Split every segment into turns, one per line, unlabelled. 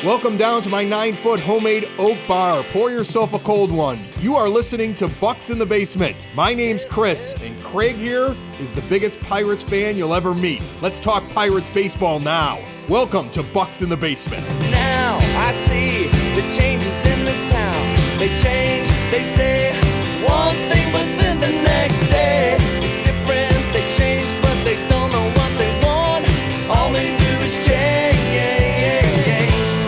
Welcome down to my 9-foot homemade oak bar. Pour yourself a cold one. You are listening to Bucks in the Basement. My name's Chris, and Craig here is the biggest Pirates fan you'll ever meet. Let's talk Pirates baseball now. Welcome to Bucks in the Basement.
Now I see the changes in this town. They change, they say one thing, but then the next day it's different. They change, but they don't know what they want. All they do is change.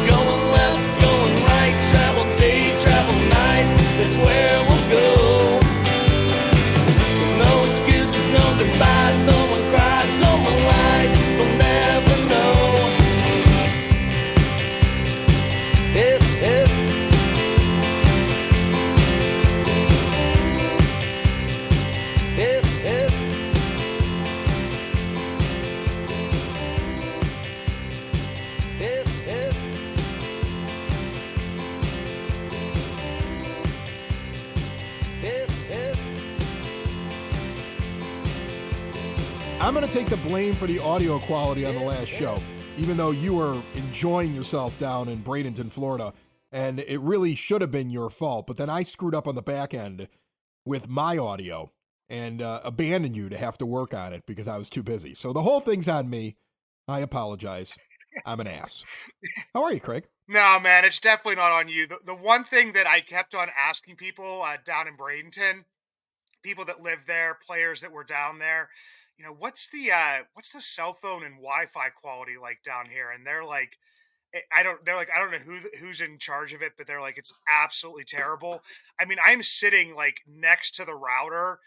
Going left, going right, travel day, travel night. That's where we'll go. No excuses, no goodbyes, no one cries, no one lies. We'll never know.
I'm going to take the blame for the audio quality on the last show, even though you were enjoying yourself down in Bradenton, Florida, and it really should have been your fault. But then I screwed up on the back end with my audio and abandoned you to have to work on it because I was too busy. So the whole thing's on me. I apologize. I'm an ass. How are you, Craig?
No, man, it's definitely not on you. The one thing that I kept on asking people down in Bradenton, people that live there, players that were down there, what's the cell phone and Wi-Fi quality like down here? And they're like, I don't know who's in charge of it, but they're like, it's absolutely terrible. I mean, I'm sitting like next to the router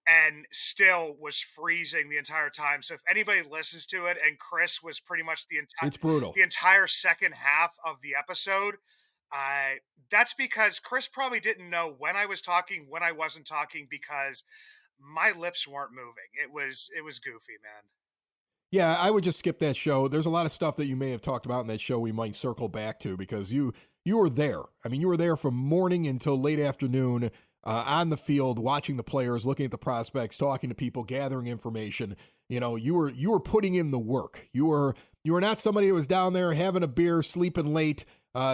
and still was freezing the entire time. So if anybody listens to it, and Chris was pretty much
It's brutal.
the entire second half of the episode, that's because Chris probably didn't know when I was talking, when I wasn't talking, because my lips weren't moving. It was goofy, man.
Yeah, I would just skip that show. There's a lot of stuff that you may have talked about in that show we might circle back to because you were there. I mean, you were there from morning until late afternoon on the field, watching the players, looking at the prospects, talking to people, gathering information. You were putting in the work. You were not somebody that was down there having a beer, sleeping late,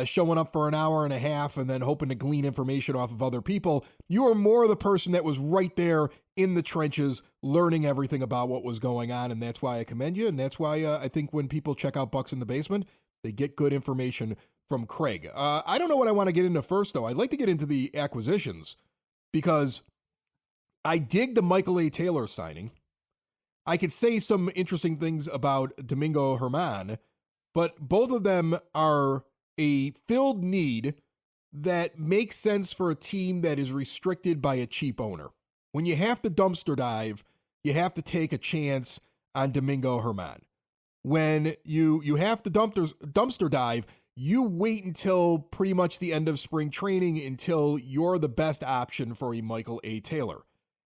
showing up for an hour and a half and then hoping to glean information off of other people. You were more the person that was right there in the trenches, learning everything about what was going on, and that's why I commend you, and that's why I think when people check out Bucks in the Basement, they get good information from Craig. I don't know what I want to get into first, though. I'd like to get into the acquisitions, because I dig the Michael A. Taylor signing. I could say some interesting things about Domingo German, but both of them are a filled need that makes sense for a team that is restricted by a cheap owner. When you have to dumpster dive, you have to take a chance on Domingo German. When you have to dumpster dive, you wait until pretty much the end of spring training until you're the best option for a Michael A. Taylor.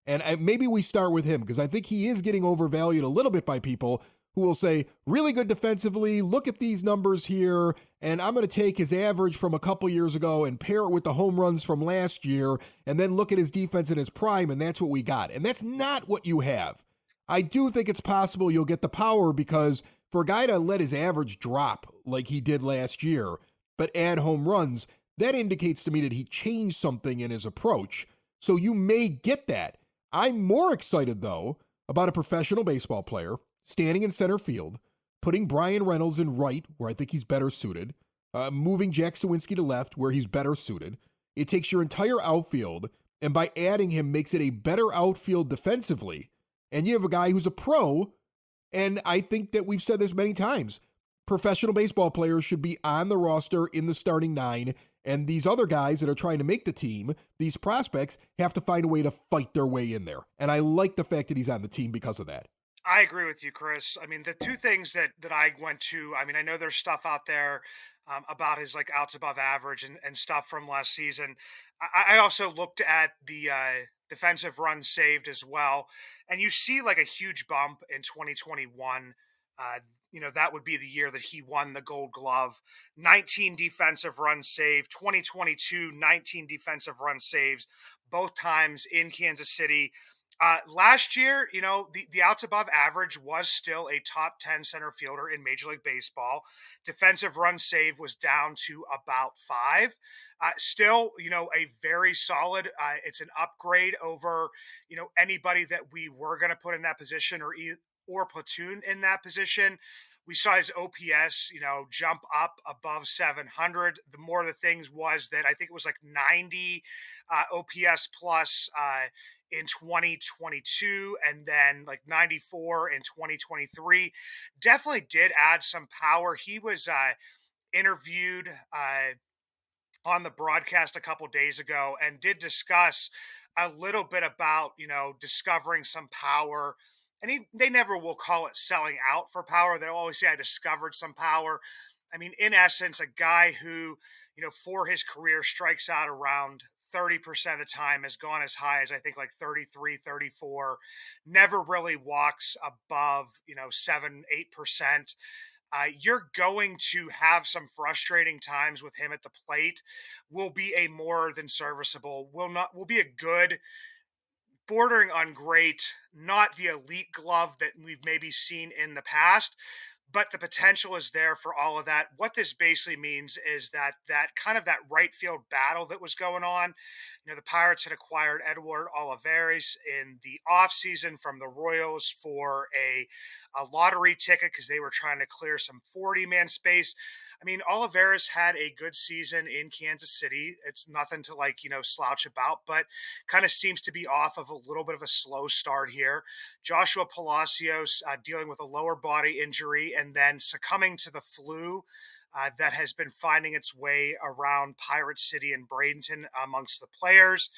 And maybe we start with him because I think he is getting overvalued a little bit by people who will say, really good defensively, look at these numbers here, and I'm going to take his average from a couple years ago and pair it with the home runs from last year, and then look at his defense in his prime, and that's what we got. And that's not what you have. I do think it's possible you'll get the power because for a guy to let his average drop like he did last year, but add home runs, that indicates to me that he changed something in his approach. So you may get that. I'm more excited, though, about a professional baseball player standing in center field, putting Brian Reynolds in right, where I think he's better suited, moving Jack Sawinski to left, where he's better suited. It takes your entire outfield, and by adding him makes it a better outfield defensively. And you have a guy who's a pro, and I think that we've said this many times. Professional baseball players should be on the roster in the starting nine, and these other guys that are trying to make the team, these prospects, have to find a way to fight their way in there. And I like the fact that he's on the team because of that.
I agree with you, Chris. I mean, the two things that I went to, I mean, I know there's stuff out there about his like outs above average and stuff from last season. I also looked at the defensive runs saved as well. And you see like a huge bump in 2021. That would be the year that he won the Gold Glove. 19 defensive runs saved. 2022, 19 defensive run saves, both times in Kansas City. Last year, the outs above average was still a top 10 center fielder in Major League Baseball. Defensive run save was down to about five. Still, a very solid, it's an upgrade over, anybody that we were going to put in that position or platoon in that position. We saw his OPS, jump up above 700. The more of the things was that I think it was like 90 OPS plus in 2022 and then like 94 in 2023. Definitely did add some power. He was interviewed on the broadcast a couple days ago and did discuss a little bit about discovering some power. And they never will call it selling out for power. They'll always say I discovered some power. I mean, in essence, a guy who for his career strikes out around 30% of the time, has gone as high as I think like 33, 34, never really walks above 7, 8%. You're going to have some frustrating times with him at the plate. Will be a more than serviceable, will be a good, bordering on great, not the elite glove that we've maybe seen in the past, but the potential is there for all of that. What this basically means is that kind of that right field battle that was going on. The Pirates had acquired Edward Olivares in the offseason from the Royals for a lottery ticket because they were trying to clear some 40-man space. I mean, Olivares had a good season in Kansas City. It's nothing to slouch about, but kind of seems to be off of a little bit of a slow start here. Joshua Palacios dealing with a lower body injury and then succumbing to the flu that has been finding its way around Pirate City and Bradenton amongst the players.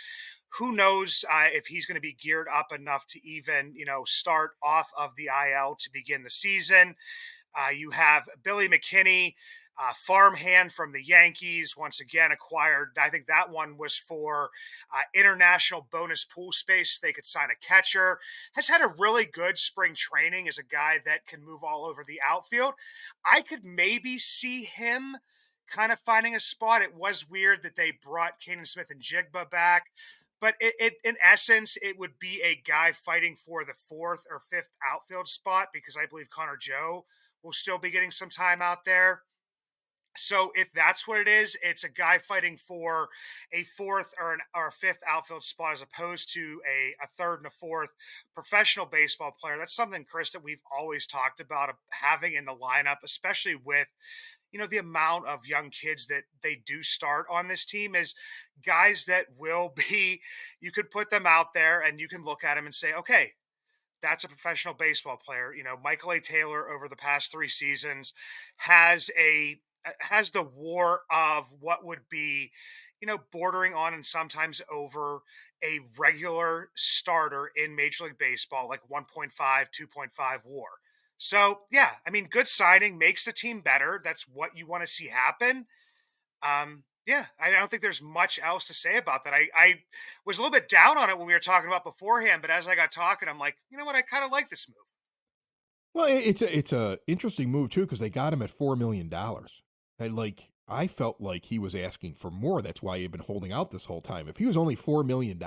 Who knows if he's going to be geared up enough to even, start off of the IL to begin the season. You have Billy McKinney, farmhand from the Yankees, once again acquired. I think that one was for international bonus pool space. They could sign a catcher. Has had a really good spring training as a guy that can move all over the outfield. I could maybe see him kind of finding a spot. It was weird that they brought Kanan Smith and Jigba back. But it in essence, it would be a guy fighting for the fourth or fifth outfield spot because I believe Connor Joe will still be getting some time out there. So if that's what it is, it's a guy fighting for a fourth or a fifth outfield spot as opposed to a third and a fourth professional baseball player. That's something, Chris, that we've always talked about having in the lineup, especially with the amount of young kids that they do start on this team is guys that will be, you could put them out there and you can look at them and say, okay, that's a professional baseball player. Michael A. Taylor over the past 3 seasons has the war of what would be, bordering on and sometimes over a regular starter in Major League Baseball, like 1.5, 2.5 war. So, yeah, I mean, good signing makes the team better. That's what you want to see happen. Yeah, I don't think there's much else to say about that. I was a little bit down on it when we were talking about beforehand, but as I got talking, I'm like, you know what? I kind of like this move.
Well, it's a interesting move too because they got him at $4 million. And I felt like he was asking for more. That's why he'd been holding out this whole time. If he was only $4 million,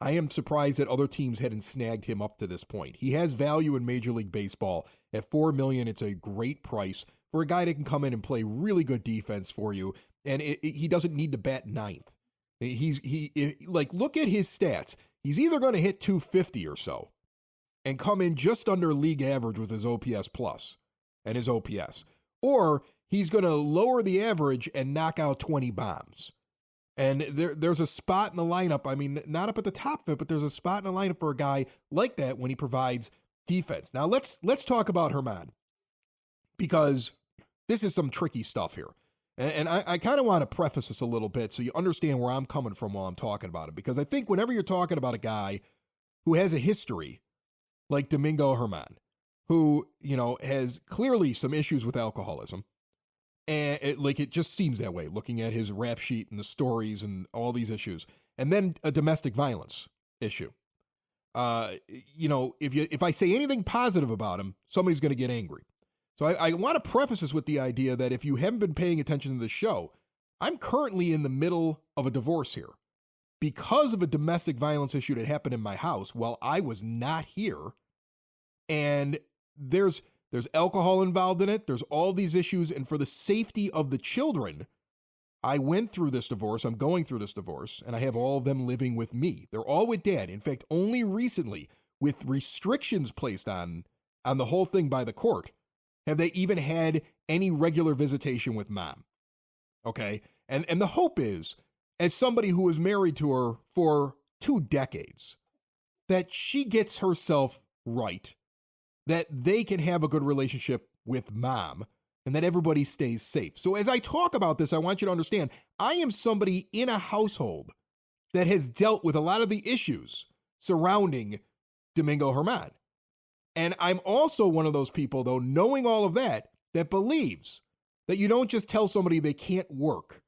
I am surprised that other teams hadn't snagged him up to this point. He has value in Major League Baseball. At $4 million, it's a great price for a guy that can come in and play really good defense for you. And he doesn't need to bat ninth. Look at his stats. He's either going to hit 250 or so and come in just under league average with his OPS plus and his OPS, or he's going to lower the average and knock out 20 bombs. And there's a spot in the lineup. I mean, not up at the top of it, but there's a spot in the lineup for a guy like that when he provides defense. Now let's talk about German, because this is some tricky stuff here. And I kind of want to preface this a little bit so you understand where I'm coming from while I'm talking about it. Because I think whenever you're talking about a guy who has a history like Domingo German, who, has clearly some issues with alcoholism, and it just seems that way, looking at his rap sheet and the stories and all these issues, and then a domestic violence issue. If I say anything positive about him, somebody's going to get angry. So I want to preface this with the idea that if you haven't been paying attention to the show, I'm currently in the middle of a divorce here. because of a domestic violence issue that happened in my house while I was not here. And there's alcohol involved in it. There's all these issues. And for the safety of the children, I went through this divorce. I'm going through this divorce, and I have all of them living with me. They're all with dad. In fact, only recently, with restrictions placed on the whole thing by the court, have they even had any regular visitation with mom. Okay? And the hope is, as somebody who was married to her for 2 decades, that she gets herself right, that they can have a good relationship with mom, and that everybody stays safe. So as I talk about this, I want you to understand, I am somebody in a household that has dealt with a lot of the issues surrounding Domingo German. And I'm also one of those people, though, knowing all of that, that believes that you don't just tell somebody they can't work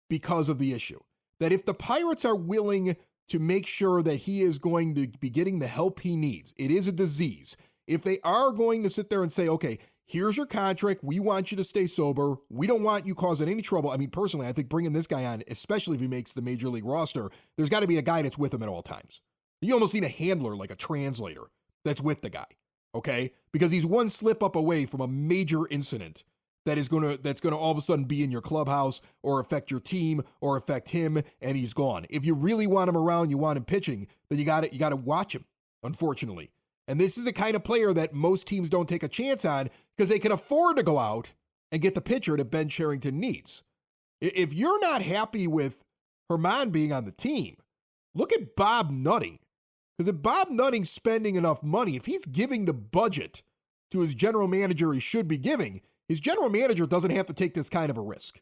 because of the issue. That if the Pirates are willing to make sure that he is going to be getting the help he needs, it is a disease. If they are going to sit there and say, okay, here's your contract, we want you to stay sober, we don't want you causing any trouble. I mean, personally, I think bringing this guy on, especially if he makes the major league roster, there's got to be a guy that's with him at all times. You almost need a handler, like a translator, that's with the guy, okay? Because he's one slip up away from a major incident that's gonna all of a sudden be in your clubhouse or affect your team or affect him, and he's gone. If you really want him around, you want him pitching, then you gotta watch him, unfortunately. And this is the kind of player that most teams don't take a chance on because they can afford to go out and get the pitcher that Ben Cherington needs. If you're not happy with German being on the team, look at Bob Nutting. Because if Bob Nutting's spending enough money, if he's giving the budget to his general manager he should be giving, his general manager doesn't have to take this kind of a risk.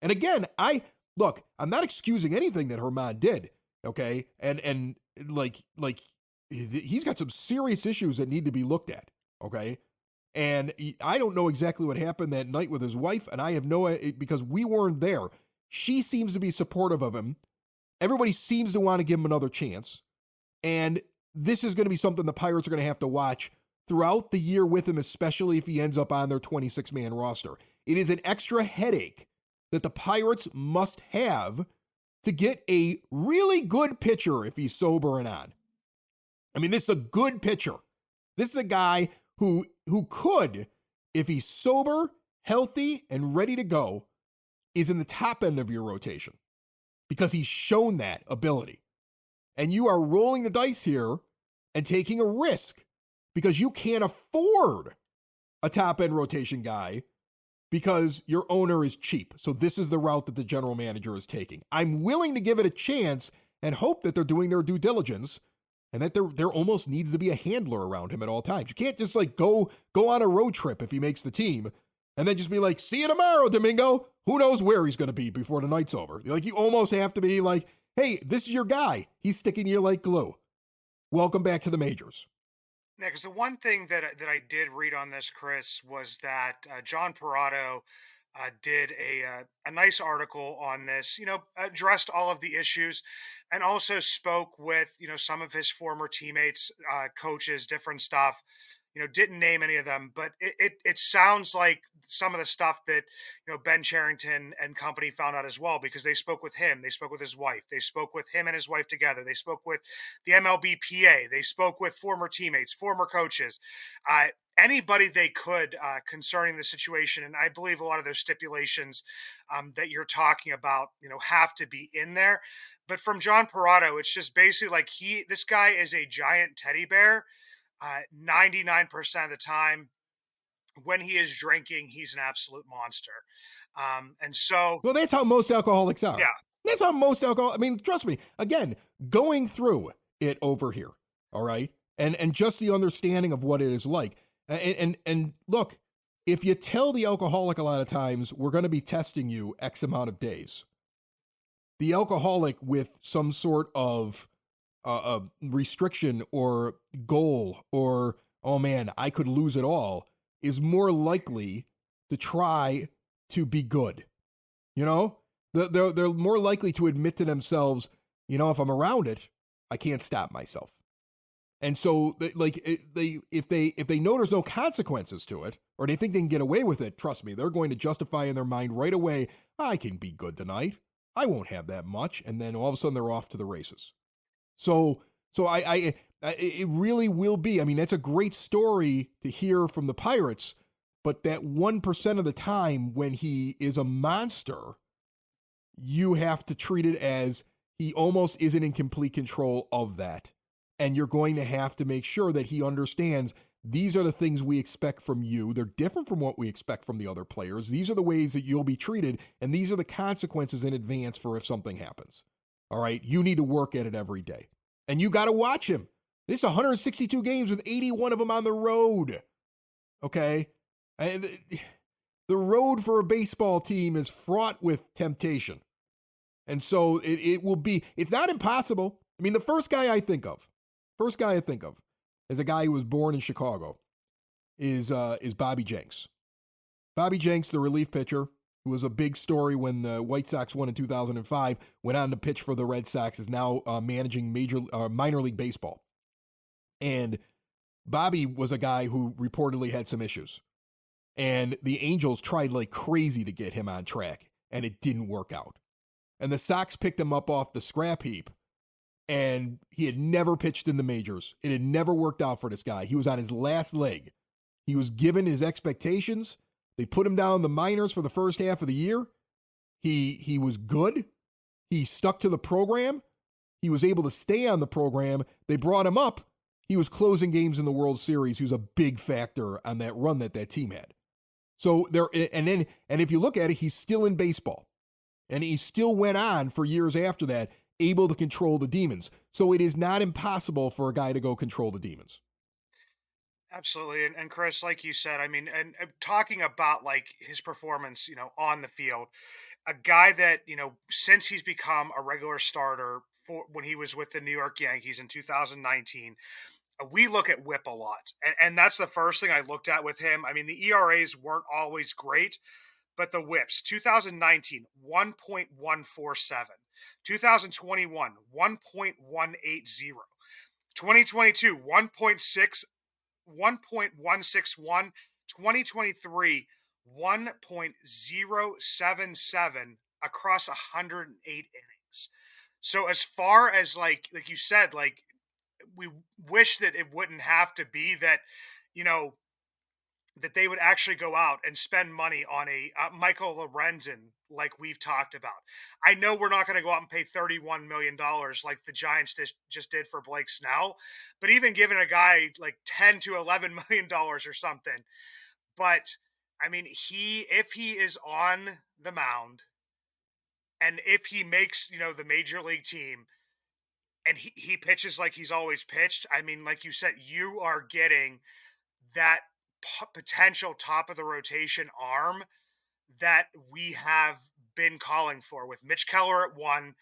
And again, I'm not excusing anything that German did, okay? And like he's got some serious issues that need to be looked at, okay? And I don't know exactly what happened that night with his wife, and I have no, because we weren't there. She seems to be supportive of him. Everybody seems to want to give him another chance. And this is going to be something the Pirates are going to have to watch throughout the year with him, especially if he ends up on their 26-man roster. It is an extra headache that the Pirates must have to get a really good pitcher if he's sober and on. I mean, this is a good pitcher. This is a guy who could, if he's sober, healthy, and ready to go, is in the top end of your rotation because he's shown that ability. And you are rolling the dice here and taking a risk because you can't afford a top-end rotation guy because your owner is cheap. So this is the route that the general manager is taking. I'm willing to give it a chance and hope that they're doing their due diligence and that there almost needs to be a handler around him at all times. You can't just like go on a road trip if he makes the team and then just be like, see you tomorrow, Domingo. Who knows where he's going to be before the night's over. Like, you almost have to be like, hey, this is your guy. He's sticking to you like glue. Welcome back to the majors.
Yeah, because the one thing that I did read on this, Chris, was that John Parado did a nice article on this. Addressed all of the issues, and also spoke with some of his former teammates, coaches, different stuff. Didn't name any of them, but it sounds like some of the stuff that Ben Cherington and company found out as well, because they spoke with him, they spoke with his wife, they spoke with him and his wife together, they spoke with the MLBPA, they spoke with former teammates, former coaches, anybody they could concerning the situation. And I believe a lot of those stipulations that you're talking about, have to be in there. But from John Parado, it's just basically like this guy is a giant teddy bear. 99% of the time when he is drinking, he's an absolute monster. And so,
well, that's how most alcoholics are.
Yeah.
That's how most alcohol. I mean, trust me, again, going through it over here. All right. And just the understanding of what it is like. And look, if you tell the alcoholic a lot of times, we're going to be testing you X amount of days. The alcoholic with some sort of a restriction or goal or, oh man, I could lose it all, is more likely to try to be good. They're more likely to admit to themselves, if I'm around it, I can't stop myself. And so if they know there's no consequences to it, or they think they can get away with it, trust me, they're going to justify in their mind right away, I can be good tonight. I won't have that much. And then all of a sudden they're off to the races. So it really will be. I mean, that's a great story to hear from the Pirates, but that 1% of the time when he is a monster, you have to treat it as he almost isn't in complete control of that. And you're going to have to make sure that he understands these are the things we expect from you. They're different from what we expect from the other players. These are the ways that you'll be treated, and these are the consequences in advance for if something happens. All right? You need to work at it every day. And you got to watch him. This is 162 games with 81 of them on the road. Okay? And the road for a baseball team is fraught with temptation. And so it will be, it's not impossible. I mean, the first guy I think of is a guy who was born in Chicago, is Bobby Jenks. Bobby Jenks, the relief pitcher, who was a big story when the White Sox won in 2005, went on to pitch for the Red Sox, is now managing minor league baseball. And Bobby was a guy who reportedly had some issues. And the Angels tried like crazy to get him on track, and it didn't work out. And the Sox picked him up off the scrap heap, and he had never pitched in the majors. It had never worked out for this guy. He was on his last leg. He was given his expectations. They put him down in the minors for the first half of the year. He was good. He stuck to the program. He was able to stay on the program. They brought him up. He was closing games in the World Series. He was a big factor on that run that team had. So and if you look at it, he's still in baseball. And he still went on for years after that, able to control the demons. So it is not impossible for a guy to go control the demons.
Absolutely. And Chris, like you said, I mean, and talking about like his performance, on the field, a guy that, since he's become a regular starter for when he was with the New York Yankees in 2019, we look at whip a lot. And that's the first thing I looked at with him. I mean, the ERAs weren't always great, but the whips, 2019, 1.147, 2021, 1.180, 2022, 1.161, 2023, 1.077 across 108 innings. So as far as like you said, like we wish that it wouldn't have to be that, that they would actually go out and spend money on a Michael Lorenzen like we've talked about. I know we're not going to go out and pay $31 million like the Giants just did for Blake Snell, but even giving a guy like $10 to $11 million or something. But I mean, if he is on the mound and if he makes, the major league team and he pitches like he's always pitched, I mean, like you said, you are getting that potential top of the rotation arm that we have been calling for with Mitch Keller at 1.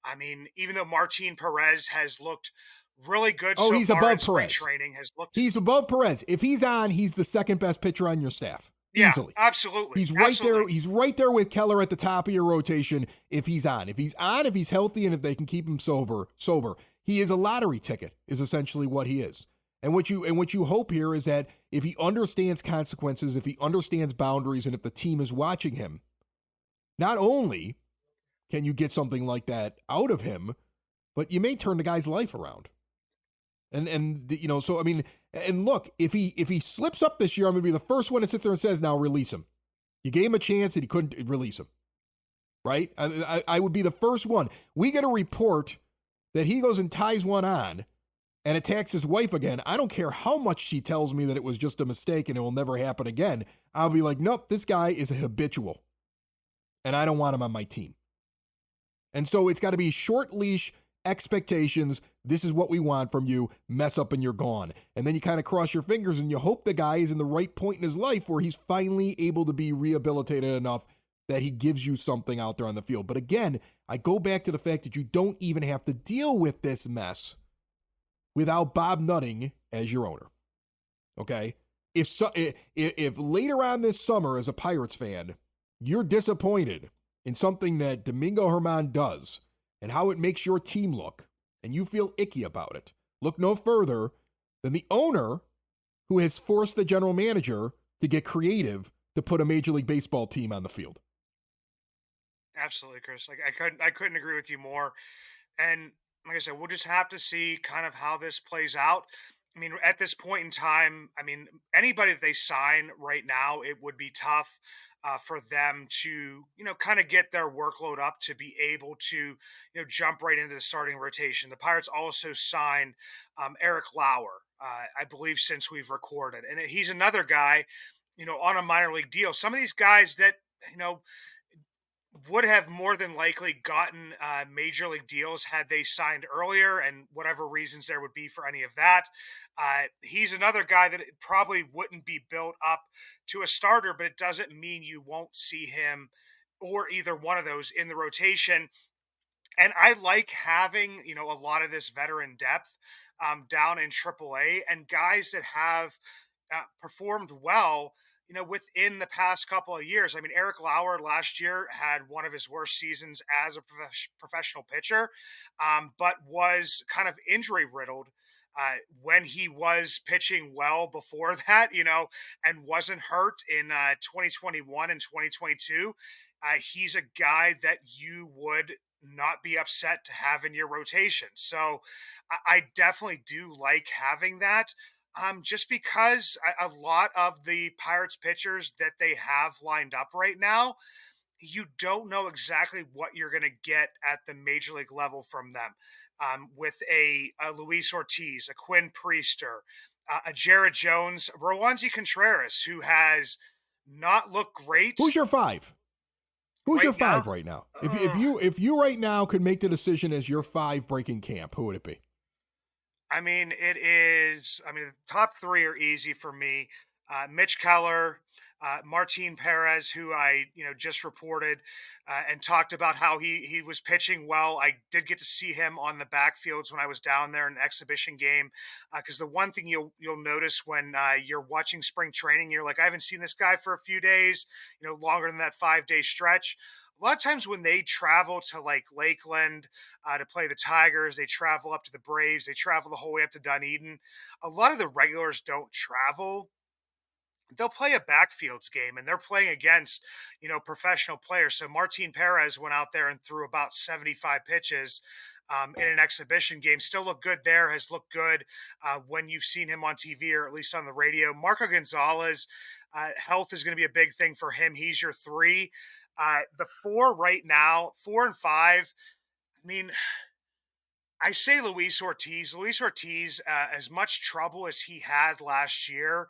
I mean, even though Martin Perez has looked really good
He's
far
above
in spring
Perez.
training,
He's above Perez. If he's on, he's the second best pitcher on your staff.
Yeah,
easily.
Absolutely.
He's right there. He's right there with Keller at the top of your rotation if he's on. If he's healthy and if they can keep him sober, he is a lottery ticket is essentially what he is. And what you hope here is that if he understands consequences, if he understands boundaries, and if the team is watching him, not only can you get something like that out of him, but you may turn the guy's life around. So I mean, and look, if he slips up this year, I'm going to be the first one that sits there and says, now release him. You gave him a chance and he couldn't release him. Right? I would be the first one. We get a report that he goes and ties one on and attacks his wife again. I don't care how much she tells me that it was just a mistake and it will never happen again. I'll be like, nope, this guy is a habitual and I don't want him on my team. And so it's got to be short leash expectations. This is what we want from you. Mess up and you're gone. And then you kind of cross your fingers and you hope the guy is in the right point in his life where he's finally able to be rehabilitated enough that he gives you something out there on the field. But again, I go back to the fact that you don't even have to deal with this mess without Bob Nutting as your owner. Okay? If later on this summer as a Pirates fan, you're disappointed in something that Domingo German does and how it makes your team look, and you feel icky about it, look no further than the owner who has forced the general manager to get creative to put a Major League Baseball team on the field.
Absolutely, Chris. Like I couldn't agree with you more. And like I said, we'll just have to see kind of how this plays out. I mean, at this point in time, I mean, anybody that they sign right now, it would be tough for them to, kind of get their workload up to be able to, jump right into the starting rotation. The Pirates also signed Eric Lauer, I believe, since we've recorded, and he's another guy, on a minor league deal. Some of these guys that, you know, would have more than likely gotten major league deals had they signed earlier, and whatever reasons there would be for any of that. He's another guy that it probably wouldn't be built up to a starter, but it doesn't mean you won't see him or either one of those in the rotation. And I like having, a lot of this veteran depth down in AAA and guys that have performed well, within the past couple of years. I mean, Eric Lauer last year had one of his worst seasons as a professional pitcher, but was kind of injury riddled. When he was pitching well before that, and wasn't hurt in 2021 and 2022, he's a guy that you would not be upset to have in your rotation. So I definitely do like having that. Just because a lot of the Pirates pitchers that they have lined up right now, you don't know exactly what you're going to get at the major league level from them. With a Luis Ortiz, a Quinn Priester, a Jared Jones, Rowanzi Contreras, who has not looked great
Who's your five? Who's your
right now.
five right now? If you right now could make the decision as your five breaking camp, who would it be?
I mean, it is. I mean, the top three are easy for me. Mitch Keller, Martin Perez, who I just reported and talked about how he was pitching well. I did get to see him on the backfields when I was down there in an exhibition game. Because the one thing you'll notice when you're watching spring training, you're like, I haven't seen this guy for a few days. Longer than that 5 day stretch. A lot of times when they travel to like Lakeland to play the Tigers, they travel up to the Braves, they travel the whole way up to Dunedin. A lot of the regulars don't travel. They'll play a backfields game and they're playing against, professional players. So Martin Perez went out there and threw about 75 pitches in an exhibition game. Still looked good there, has looked good when you've seen him on TV or at least on the radio. Marco Gonzalez, health is going to be a big thing for him. He's your three. The four right now, 4 and 5. I mean, I say Luis Ortiz. Luis Ortiz, as much trouble as he had last year,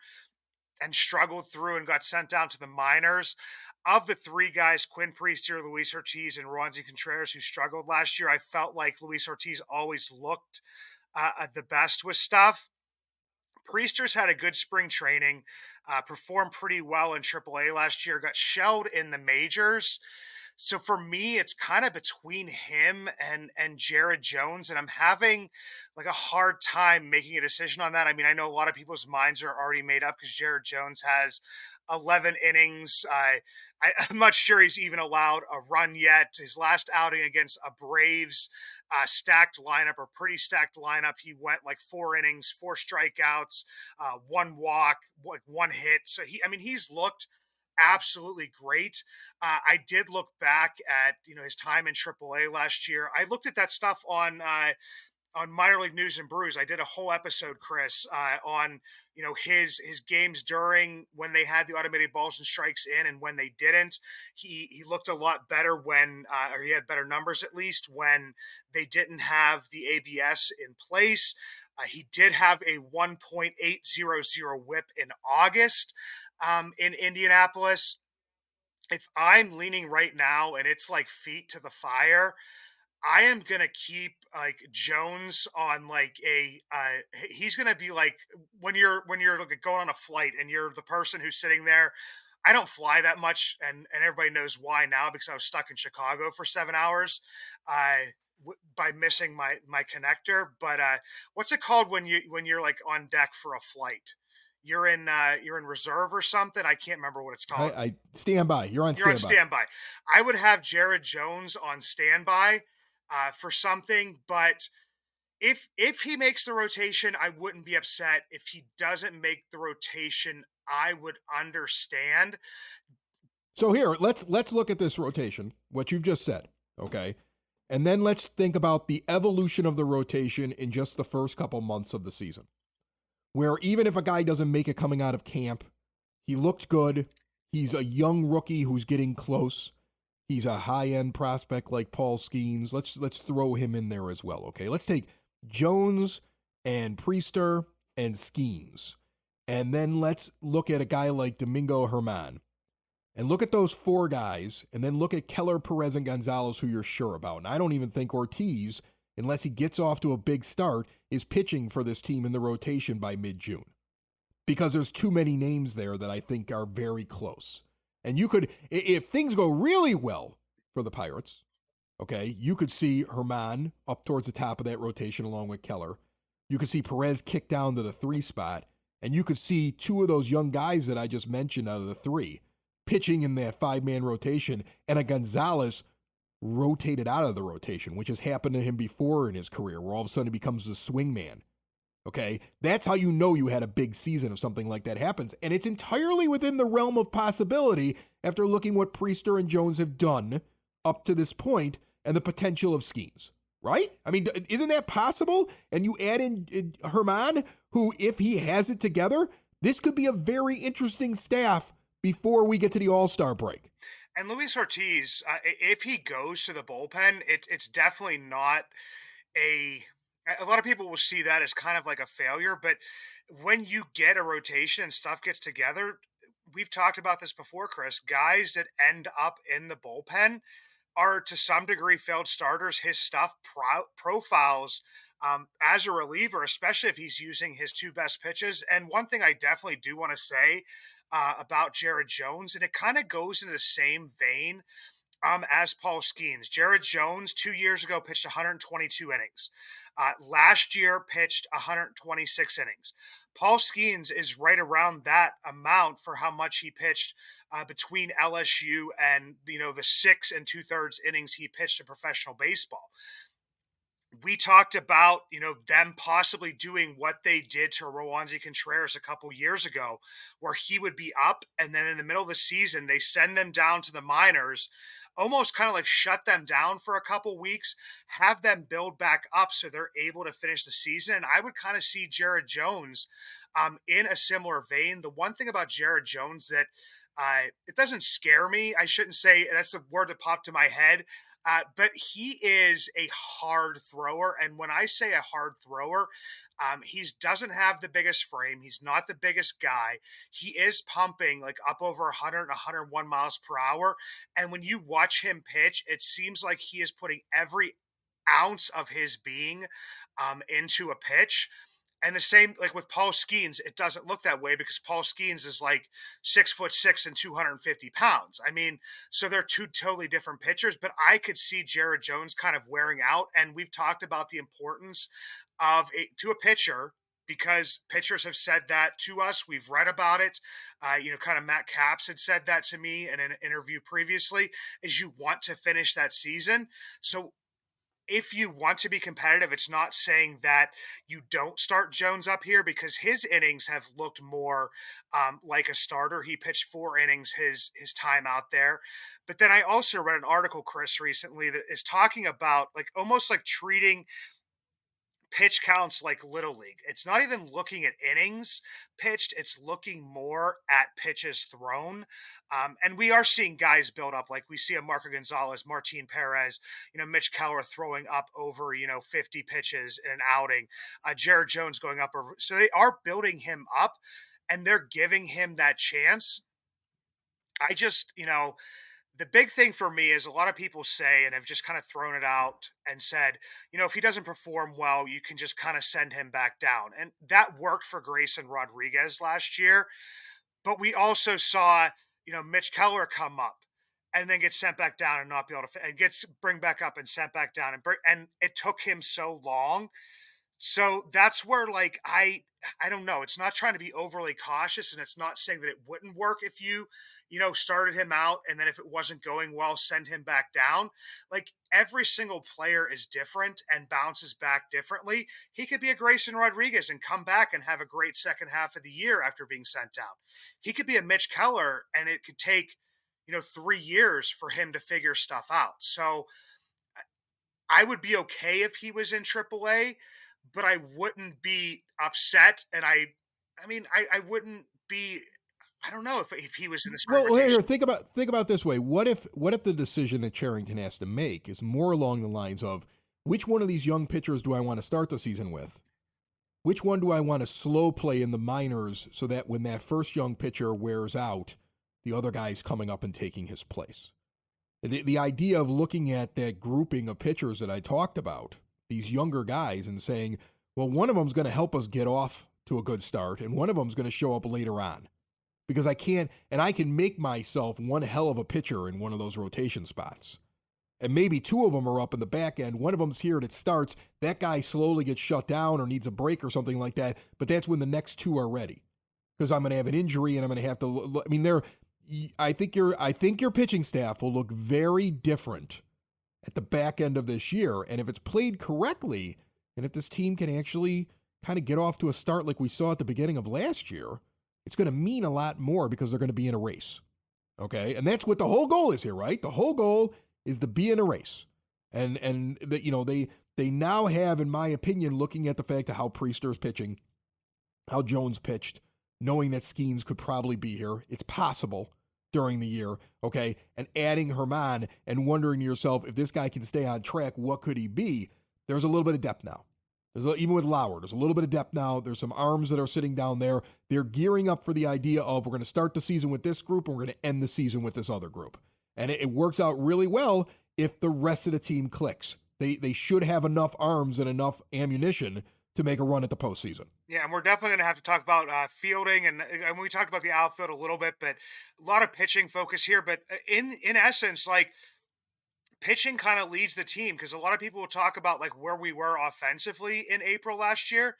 and struggled through and got sent down to the minors. Of the three guys, Quinn Priester, Luis Ortiz, and Rowanzi Contreras, who struggled last year, I felt like Luis Ortiz always looked at the best with stuff. Priester's had a good spring training, performed pretty well in AAA last year, got shelled in the majors. So for me, it's kind of between him and Jared Jones, and I'm having like a hard time making a decision on that. I mean, I know a lot of people's minds are already made up because Jared Jones has 11 innings. I'm not sure he's even allowed a run yet. His last outing against a Braves stacked lineup, or pretty stacked lineup, he went like 4 innings, 4 strikeouts, one walk, like one hit. So he's looked absolutely great. I did look back at his time in AAA last year. I looked at that stuff on minor league news and brews. I did a whole episode, Chris, on his games during when they had the automated balls and strikes in and when they didn't. He looked a lot better when, or he had better numbers at least when they didn't have the ABS in place. He did have a 1.800 WHIP in August in Indianapolis. If I'm leaning right now and it's like feet to the fire, I am gonna keep like Jones on like a. He's gonna be like when you're like going on a flight and you're the person who's sitting there. I don't fly that much, and everybody knows why now because I was stuck in Chicago for 7 hours, by missing my connector. But what's it called when you're like on deck for a flight? You're in reserve or something. I can't remember what it's called.
I stand by. You're on
You're on
standby.
standby. I would have Jared Jones on standby for something, but if he makes the rotation, I wouldn't be upset. If he doesn't make the rotation, I would understand.
So here, let's look at this rotation, what you've just said, okay? And then let's think about the evolution of the rotation in just the first couple months of the season. Where even if a guy doesn't make it coming out of camp, he looked good. He's a young rookie who's getting close. He's a high-end prospect like Paul Skeens. Let's throw him in there as well, okay? Let's take Jones and Priester and Skeens. And then let's look at a guy like Domingo German. And look at those four guys, and then look at Keller, Perez, and Gonzalez, who you're sure about. And I don't even think Ortiz, unless he gets off to a big start, is pitching for this team in the rotation by mid-June. Because there's too many names there that I think are very close. And you could, if things go really well for the Pirates, okay, you could see German up towards the top of that rotation along with Keller. You could see Perez kick down to the 3 spot, and you could see two of those young guys that I just mentioned out of the 3 pitching in that 5-man rotation, and a Gonzalez rotated out of the rotation, which has happened to him before in his career, where all of a sudden he becomes the swing man. Okay? That's how you know you had a big season if something like that happens. And it's entirely within the realm of possibility after looking what Priester and Jones have done up to this point and the potential of Skeens. Right? I mean, isn't that possible? And you add in German, who, if he has it together, this could be a very interesting staff before we get to the All-Star break.
And Luis Ortiz, if he goes to the bullpen, it's definitely not a. A lot of people will see that as kind of like a failure, but when you get a rotation and stuff gets together, we've talked about this before, Chris. Guys that end up in the bullpen are to some degree failed starters. His stuff profiles as a reliever, especially if he's using his two best pitches. And one thing I definitely do want to say about Jared Jones, and it kind of goes in the same vein as Paul Skeens. Jared Jones 2 years ago pitched 122 innings. Last year pitched 126 innings. Paul Skeens is right around that amount for how much he pitched between LSU and the 6 2/3 innings he pitched in professional baseball. We talked about, them possibly doing what they did to Roansy Contreras a couple years ago, where he would be up, and then in the middle of the season, they send them down to the minors, almost kind of like shut them down for a couple weeks, have them build back up so they're able to finish the season. And I would kind of see Jared Jones in a similar vein. The one thing about Jared Jones that it doesn't scare me. I shouldn't say that's the word that popped to my head. But he is a hard thrower. And when I say a hard thrower, he doesn't have the biggest frame. He's not the biggest guy. He is pumping like up over 100, 101 miles per hour. And when you watch him pitch, it seems like he is putting every ounce of his being into a pitch. And the same, like with Paul Skeens, it doesn't look that way because Paul Skeens is like 6'6" and 250 pounds. I mean, so they're two totally different pitchers, but I could see Jared Jones kind of wearing out. And we've talked about the importance of to a pitcher because pitchers have said that to us. We've read about it. Kind of Matt Capps had said that to me in an interview previously, is you want to finish that season. So if you want to be competitive, it's not saying that you don't start Jones up here because his innings have looked more like a starter. He pitched 4 innings his time out there. But then I also read an article, Chris, recently that is talking about like almost like treating pitch counts like little league. It's not even looking at innings pitched, it's looking more at pitches thrown. And we are seeing guys build up, like we see a Marco Gonzalez, Martin Perez, Mitch Keller throwing up over 50 pitches in an outing, Jared Jones going up over. So they are building him up and they're giving him that chance. I just the big thing for me is a lot of people say, and have just kind of thrown it out and said, if he doesn't perform well, you can just kind of send him back down. And that worked for Grayson Rodriguez last year. But we also saw, Mitch Keller come up and then get sent back down and not be able to, and gets bring back up and sent back down. And it took him so long. So that's where, like, I don't know. It's not trying to be overly cautious, and it's not saying that it wouldn't work if you, started him out and then if it wasn't going well, send him back down. Like every single player is different and bounces back differently. He could be a Grayson Rodriguez and come back and have a great second half of the year after being sent down. He could be a Mitch Keller, and it could take 3 years for him to figure stuff out. So I would be okay if he was in AAA, but I wouldn't be upset. And I wouldn't be, I don't know if he was in the starting
Well, here,
rotation.
think about this way. What if the decision that Charrington has to make is more along the lines of which one of these young pitchers do I want to start the season with? Which one do I want to slow play in the minors so that when that first young pitcher wears out, the other guy's coming up and taking his place? The idea of looking at that grouping of pitchers that I talked about, these younger guys, and saying, well, one of them's going to help us get off to a good start, and one of them's going to show up later on. Because I can make myself one hell of a pitcher in one of those rotation spots. And maybe two of them are up in the back end. One of them's here and it starts. That guy slowly gets shut down or needs a break or something like that. But that's when the next two are ready. Because I'm going to have an injury and I'm going to have to. I mean, I think your pitching staff will look very different at the back end of this year. And if it's played correctly, and if this team can actually kind of get off to a start like we saw at the beginning of last year, it's going to mean a lot more because they're going to be in a race. Okay? And that's what the whole goal is here, right? The whole goal is to be in a race. And they now have, in my opinion, looking at the fact of how Priester's pitching, how Jones pitched, knowing that Skeens could probably be here, it's possible during the year, okay? And adding Herman and wondering to yourself, if this guy can stay on track, what could he be? There's a little bit of depth now. Even with Lauer, there's a little bit of depth now. There's some arms that are sitting down there. They're gearing up for the idea of we're going to start the season with this group and we're going to end the season with this other group. And it works out really well if the rest of the team clicks. They should have enough arms and enough ammunition to make a run at the postseason.
Yeah, and we're definitely going to have to talk about fielding, and we talked about the outfield a little bit, but a lot of pitching focus here. But in essence, like, pitching kind of leads the team, because a lot of people will talk about like where we were offensively in April last year.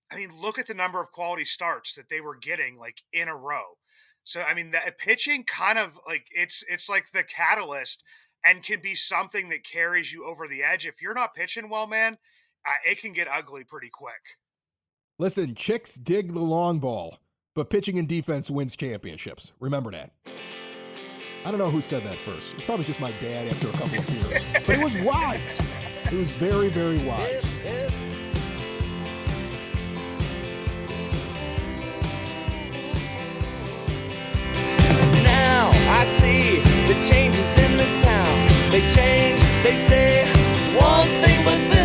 I mean, look at the number of quality starts that they were getting like in a row. So I mean, the pitching kind of like it's like the catalyst and can be something that carries you over the edge. If you're not pitching well, man, it can get ugly pretty quick.
Listen, chicks dig the long ball, but pitching and defense wins championships. Remember that. I don't know who said that first. It's probably just my dad after a couple of beers. But it was wise. It was very, very wise.
Now I see the changes in this town. They change, they say one thing, but